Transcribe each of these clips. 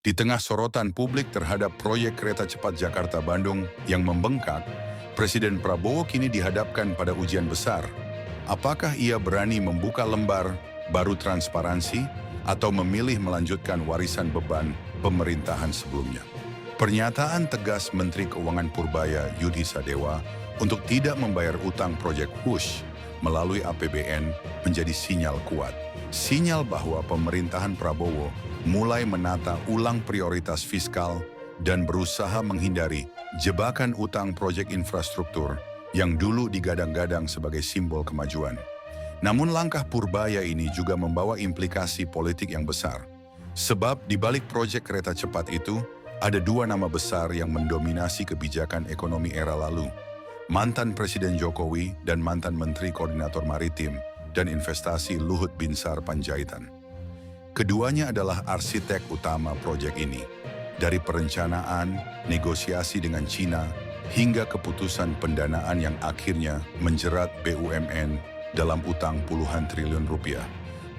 Di tengah sorotan publik terhadap proyek kereta cepat Jakarta-Bandung yang membengkak, Presiden Prabowo kini dihadapkan pada ujian besar. Apakah ia berani membuka lembar baru transparansi atau memilih melanjutkan warisan beban pemerintahan sebelumnya? Pernyataan tegas Menteri Keuangan Purbaya Yudhi Sadewa untuk tidak membayar utang proyek Hush melalui APBN menjadi sinyal kuat. Sinyal bahwa pemerintahan Prabowo mulai menata ulang prioritas fiskal dan berusaha menghindari jebakan utang proyek infrastruktur yang dulu digadang-gadang sebagai simbol kemajuan. Namun langkah Purbaya ini juga membawa implikasi politik yang besar. Sebab di balik proyek kereta cepat itu, ada dua nama besar yang mendominasi kebijakan ekonomi era lalu. Mantan Presiden Jokowi dan mantan Menteri Koordinator Maritim dan Investasi Luhut Binsar Panjaitan. Keduanya adalah arsitek utama proyek ini. Dari perencanaan, negosiasi dengan Cina, hingga keputusan pendanaan yang akhirnya menjerat BUMN dalam utang puluhan triliun rupiah.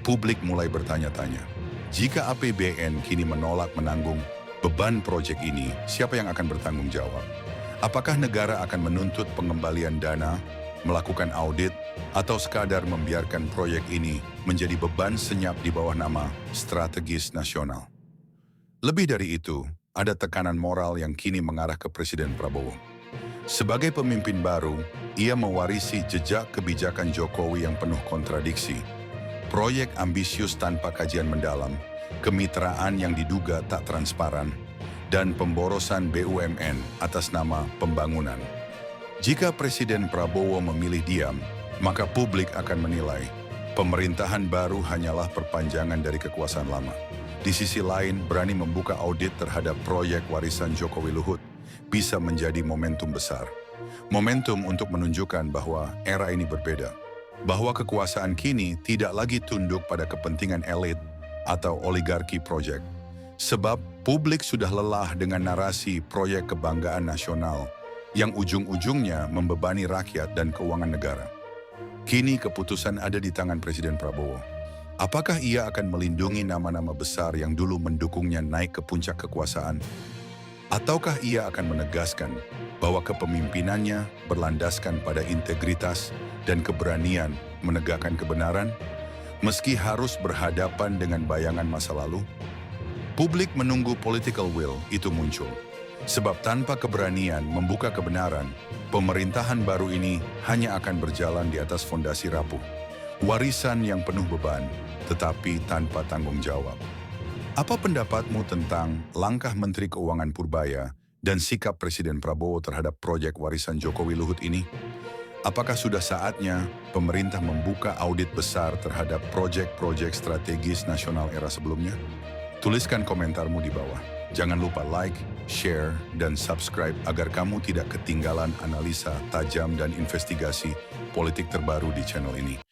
Publik mulai bertanya-tanya, jika APBN kini menolak menanggung beban proyek ini, siapa yang akan bertanggung jawab? Apakah negara akan menuntut pengembalian dana, melakukan audit, atau sekadar membiarkan proyek ini menjadi beban senyap di bawah nama strategis nasional? Lebih dari itu, ada tekanan moral yang kini mengarah ke Presiden Prabowo. Sebagai pemimpin baru, ia mewarisi jejak kebijakan Jokowi yang penuh kontradiksi. Proyek ambisius tanpa kajian mendalam, kemitraan yang diduga tak transparan, dan pemborosan BUMN atas nama pembangunan. Jika Presiden Prabowo memilih diam, maka publik akan menilai pemerintahan baru hanyalah perpanjangan dari kekuasaan lama. Di sisi lain, berani membuka audit terhadap proyek warisan Jokowi Luhut bisa menjadi momentum besar. Momentum untuk menunjukkan bahwa era ini berbeda. Bahwa kekuasaan kini tidak lagi tunduk pada kepentingan elit atau oligarki proyek. Sebab publik sudah lelah dengan narasi proyek kebanggaan nasional yang ujung-ujungnya membebani rakyat dan keuangan negara. Kini keputusan ada di tangan Presiden Prabowo. Apakah ia akan melindungi nama-nama besar yang dulu mendukungnya naik ke puncak kekuasaan? Ataukah ia akan menegaskan bahwa kepemimpinannya berlandaskan pada integritas dan keberanian menegakkan kebenaran, meski harus berhadapan dengan bayangan masa lalu? Publik menunggu political will itu muncul. Sebab tanpa keberanian membuka kebenaran, pemerintahan baru ini hanya akan berjalan di atas fondasi rapuh. Warisan yang penuh beban, tetapi tanpa tanggung jawab. Apa pendapatmu tentang langkah Menteri Keuangan Purbaya dan sikap Presiden Prabowo terhadap proyek warisan Jokowi Luhut ini? Apakah sudah saatnya pemerintah membuka audit besar terhadap proyek-proyek strategis nasional era sebelumnya? Tuliskan komentarmu di bawah. Jangan lupa like, share, dan subscribe agar kamu tidak ketinggalan analisa tajam dan investigasi politik terbaru di channel ini.